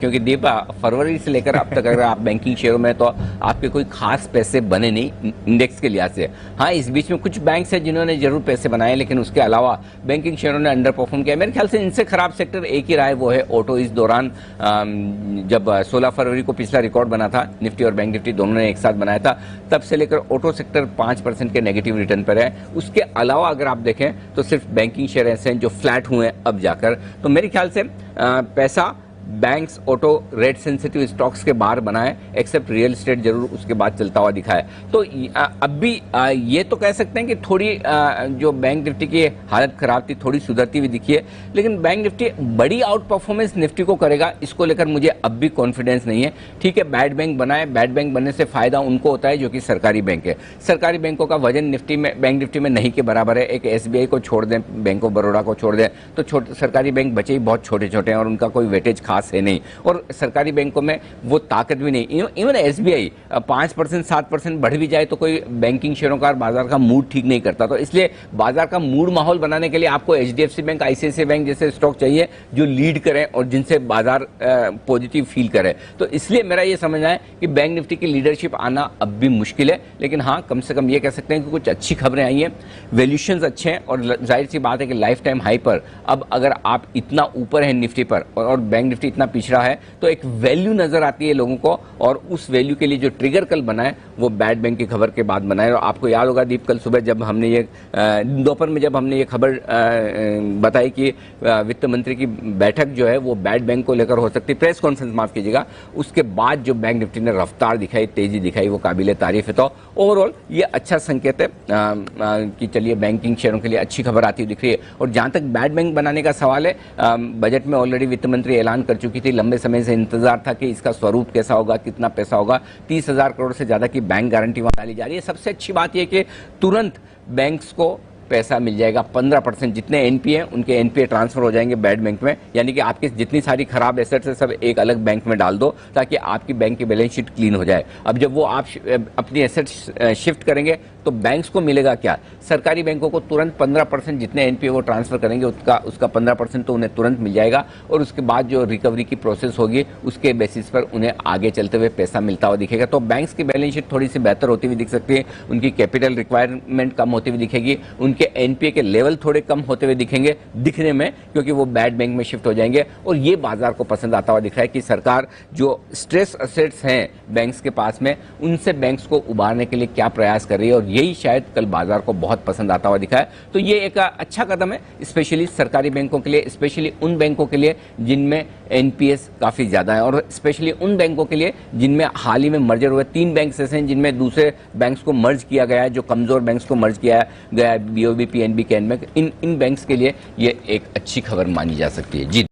क्योंकि दीप फरवरी से लेकर अब तक अगर आप बैंकिंग शेयरों में तो आपके कोई खास पैसे बने नहीं इंडेक्स के लिहाज से। हाँ, इस बीच में कुछ बैंक्स हैं जिन्होंने जरूर पैसे बनाए, लेकिन उसके अलावा बैंकिंग शेयरों ने अंडर परफॉर्म किया। मेरे ख्याल से इनसे खराब सेक्टर एक ही रहा है, वो है ऑटो। इस दौरान जब 16 फरवरी को पिछला रिकॉर्ड बना था, निफ्टी और बैंक निफ्टी दोनों ने एक साथ बनाया था, तब से लेकर ऑटो सेक्टर 5% के नेगेटिव रिटर्न पर है। उसके अलावा अगर आप देखें तो सिर्फ बैंकिंग शेयर ऐसे हैं जो फ्लैट हुए हैं अब जाकर। तो मेरे ख्याल से पैसा banks, auto, rate sensitive stocks के बाहर बनाए, एक्सेप्ट रियल एस्टेट जरूर उसके बाद चलता हुआ दिखा है। तो अब भी ये तो कह सकते हैं कि थोड़ी जो बैंक निफ्टी की हालत खराब थी थोड़ी सुधरती हुई दिखी है, लेकिन बैंक निफ्टी बड़ी आउट परफॉर्मेंस निफ्टी को करेगा इसको लेकर मुझे अब भी कॉन्फिडेंस नहीं है। ठीक है, बैड बैंक बनाए, बैड बैंक बनने से फायदा उनको होता है जो कि सरकारी बैंक है। सरकारी बैंकों का वजन निफ्टी में, बैंक निफ्टी में नहीं के बराबर है। एक SBI को छोड़ दें, बैंक ऑफ बड़ौदा को छोड़ दें तो सरकारी बैंक बचे ही बहुत छोटे छोटे हैं और उनका कोई वेटेज खास है नहीं, और सरकारी बैंकों में वो ताकत भी नहीं। इवन SBI 5% 7% बढ़ भी जाए तो कोई बैंकिंग शेयरों का बाजार का मूड ठीक नहीं करता। तो इसलिए बाजार का मूड माहौल बनाने के लिए आपको HDFC बैंक, ICICI बैंक जैसे स्टॉक चाहिए जो लीड करें और जिनसे बाजार पॉजिटिव फील करे। तो इसलिए मेरा ये समझना है कि बैंक निफ्टी की लीडरशिप आना अब भी मुश्किल है, लेकिन हाँ, कम से कम ये कह सकते हैं कि कुछ अच्छी खबरें आई हैं, वैल्यूएशंस अच्छे हैं, और जाहिर सी बात है कि लाइफ टाइम हाई पर अब अगर आप इतना ऊपर हैं निफ्टी पर और बैंक निफ्टी इतना पिछड़ा है तो एक वैल्यू नजर आती है लोगों को, और उस वैल्यू के लिए जो ट्रिगर कल बना है वो बैड बैंक की खबर के बाद बना है। और आपको याद होगा दीप, कल सुबह जब हमने ये दोपहर में जब हमने ये खबर बताई कि वित्त मंत्री की बैठक जो है वो बैड बैंक को लेकर हो सकती है, प्रेस कॉन्फ्रेंस माफ कीजिएगा, उसके बाद जो बैंक निफ्टी ने रफ्तार दिखाई, तेजी दिखाई, वो काबिले तारीफ है। तो ओवरऑल ये अच्छा संकेत है कि चलिए बैंकिंग शेयरों के लिए अच्छी खबर आती हुई दिख रही है। और जहां तक बैड बैंक बनाने का सवाल है, बजट में ऑलरेडी वित्त मंत्री ऐलान कर चुकी थी, लंबे समय से इंतजार था कि इसका स्वरूप कैसा होगा, कितना पैसा होगा। 30,000 करोड़ से ज्यादा की बैंक गारंटी वहां डाली जा रही है। सबसे अच्छी बात यह कि तुरंत बैंक्स को पैसा मिल जाएगा। 15% जितने NPA हैं उनके NPA ट्रांसफर हो जाएंगे बैड बैंक में, यानी कि आपकी जितनी सारी खराब एसेट्स है सब एक अलग बैंक में डाल दो ताकि आपकी बैंक की बैलेंस शीट क्लीन हो जाए। अब जब वो आप अपनी एसेट्स शिफ्ट करेंगे तो बैंक्स को मिलेगा क्या? सरकारी बैंकों को तुरंत 15% जितने NPA वो ट्रांसफर करेंगे उसका 15% तो उन्हें तुरंत मिल जाएगा, और उसके बाद जो रिकवरी की प्रोसेस होगी उसके बेसिस पर उन्हें आगे चलते हुए पैसा मिलता हुआ दिखेगा। तो बैंक्स की बैलेंस शीट थोड़ी सी बेहतर होती हुई दिख सकती है, उनकी कैपिटल रिक्वायरमेंट कम होती हुई दिखेगी, उनके NPA के लेवल थोड़े कम होते हुए दिखेंगे दिखने में, क्योंकि वो बैड बैंक में शिफ्ट हो जाएंगे। और ये बाजार को पसंद आता हुआ दिख रहा है कि सरकार जो स्ट्रेस एसेट्स हैं बैंक्स के पास में, उनसे बैंक्स को उबारने के लिए क्या प्रयास कर रही है, और यही शायद कल बाजार को बहुत पसंद आता हुआ दिखा है। तो ये एक अच्छा कदम है, स्पेशली सरकारी बैंकों के लिए, स्पेशली उन बैंकों के लिए जिनमें NPS काफी ज्यादा है, और स्पेशली उन बैंकों के लिए जिनमें हाल ही में मर्जर हुए। 3 बैंक ऐसे हैं जिनमें दूसरे बैंक्स को मर्ज किया गया है, जो कमजोर बैंक्स को मर्ज किया गया है, BOB, PNB, can bank. In banks के लिए ये एक अच्छी खबर मानी जा सकती है। जी।